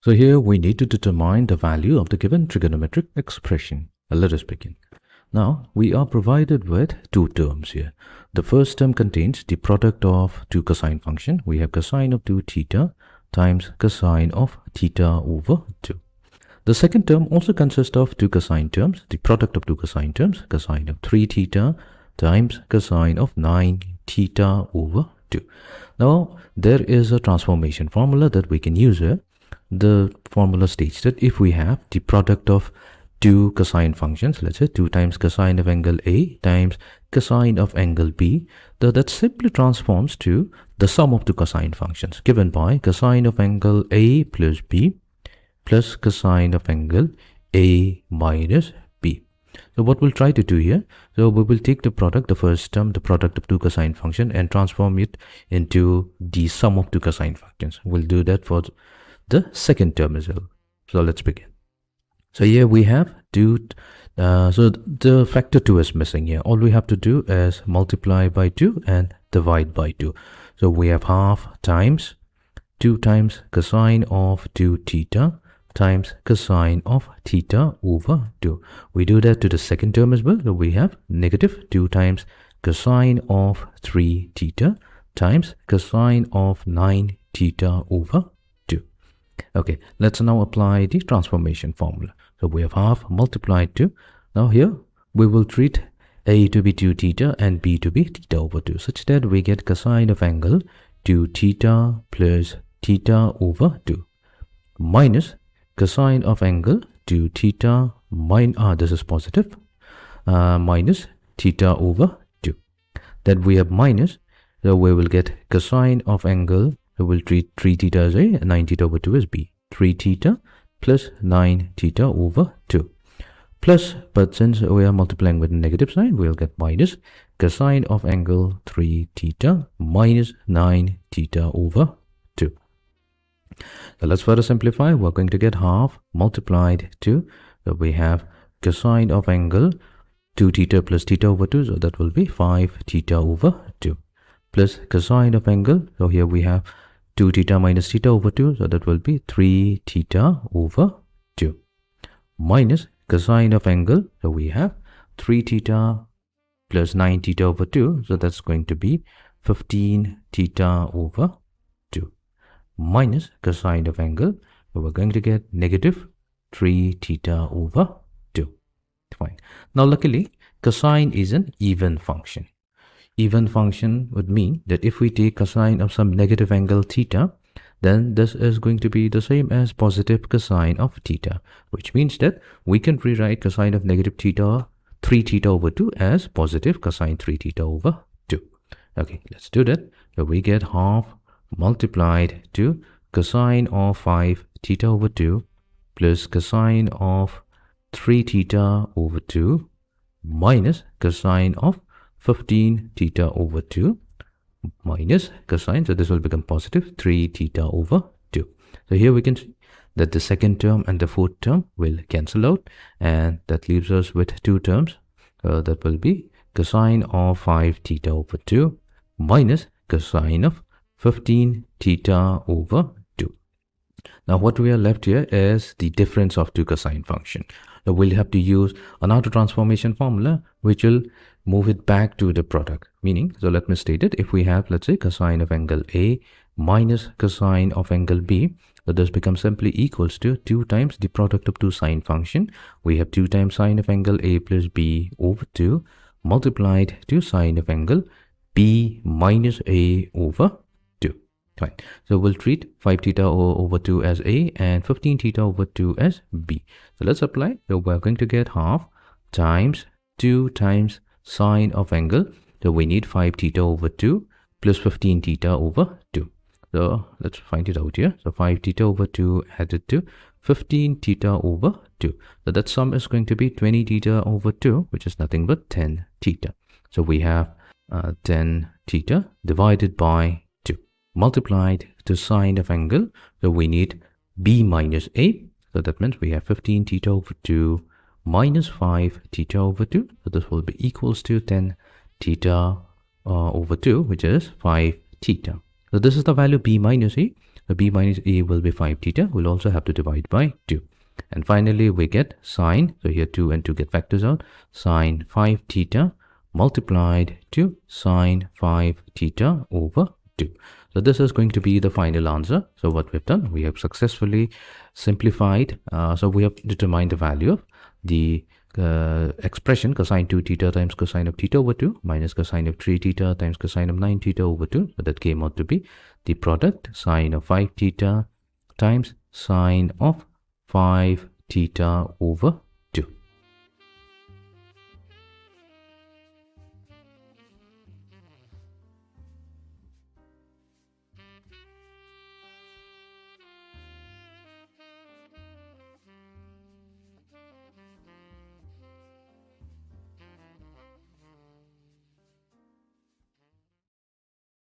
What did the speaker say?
So here we need to determine the value of the given trigonometric expression. Let us begin. Now we are provided with two terms here. The first term contains the product of two cosine function. We have cosine of 2 theta times cosine of theta over 2. The second term also consists of two cosine terms. The product of two cosine terms, cosine of 3 theta times cosine of 9 theta over 2. Now there is a transformation formula that we can use here. The formula states that if we have the product of two cosine functions, let's say 2 times cosine of angle A times cosine of angle B, that simply transforms to the sum of two cosine functions given by cosine of angle A plus B plus cosine of angle A minus B. So what we'll try to do here, so we will take the product, the first term, the product of two cosine function, and transform it into the sum of two cosine functions. We'll do that for the second term as well. So let's begin. So here we have two, so the factor 2 is missing here. All we have to do is multiply by 2 and divide by 2. So we have half times 2 times cosine of 2 theta times cosine of theta over 2. We do that to the second term as well. So we have negative 2 times cosine of 3 theta times cosine of 9 theta over 2. Okay, let's now apply the transformation formula. So we have half multiplied 2. Now here we will treat A to be 2 theta and B to be theta over 2, such that we get cosine of angle 2 theta plus theta over 2 minus cosine of angle 2 theta this is positive, minus theta over 2. Then we have minus, so we will get cosine of angle, so we'll treat 3 theta as A and 9 theta over 2 as B. 3 theta plus 9 theta over 2 plus, but since we are multiplying with a negative sign, we'll get minus cosine of angle 3 theta minus 9 theta over 2. So let's further simplify. We're going to get half multiplied 2. So we have cosine of angle 2 theta plus theta over 2. So that will be 5 theta over 2 plus cosine of angle. So here we have 2 theta minus theta over 2. So that will be 3 theta over 2 minus cosine of angle. So we have 3 theta plus 9 theta over 2. So that's going to be 15 theta over 2 minus cosine of angle. So we're going to get negative 3 theta over 2. Fine. Now luckily cosine is an even function. Even function would mean that if we take cosine of some negative angle theta, then this is going to be the same as positive cosine of theta, which means that we can rewrite cosine of negative theta 3 theta over 2 as positive cosine 3 theta over 2. Okay, let's do that. So we get half multiplied to cosine of 5 theta over 2 plus cosine of 3 theta over 2 minus cosine of 15 theta over 2 minus cosine, so this will become positive 3 theta over 2. So here we can see that the second term and the fourth term will cancel out, and that leaves us with two terms. That will be cosine of 5 theta over 2 minus cosine of 15 theta over 2. Now what we are left here is the difference of two cosine function. So we'll have to use another transformation formula which will move it back to the product, meaning, so let me state it, if we have, let's say, cosine of angle A minus cosine of angle B, so this becomes simply equals to 2 times the product of two sine function. We have 2 times sine of angle A plus B over 2 multiplied to sine of angle B minus A over 2. Fine. So we'll treat 5 theta over 2 as A and 15 theta over 2 as B. So let's apply. So we're going to get half times 2 times sine of angle. So we need 5 theta over 2 plus 15 theta over 2. So let's find it out here. So 5 theta over 2 added to 15 theta over 2. So that sum is going to be 20 theta over 2, which is nothing but 10 theta. So we have 10 theta divided by 2 multiplied to sine of angle. So we need B minus A. So that means we have 15 theta over 2 minus 5 theta over 2. So this will be equals to 10 theta over 2, which is 5 theta. So this is the value B minus A. So b minus a will be 5 theta. We'll also have to divide by 2. And finally, we get sine. So here 2 and 2 get factors out. Sine 5 theta multiplied to sine 5 theta over 2. So this is going to be the final answer. So what we've done, we have successfully simplified. So we have determined the value of the expression cosine 2 theta times cosine of theta over 2 minus cosine of 3 theta times cosine of 9 theta over 2. So that came out to be the product sine of 5 theta times sine of 5 theta over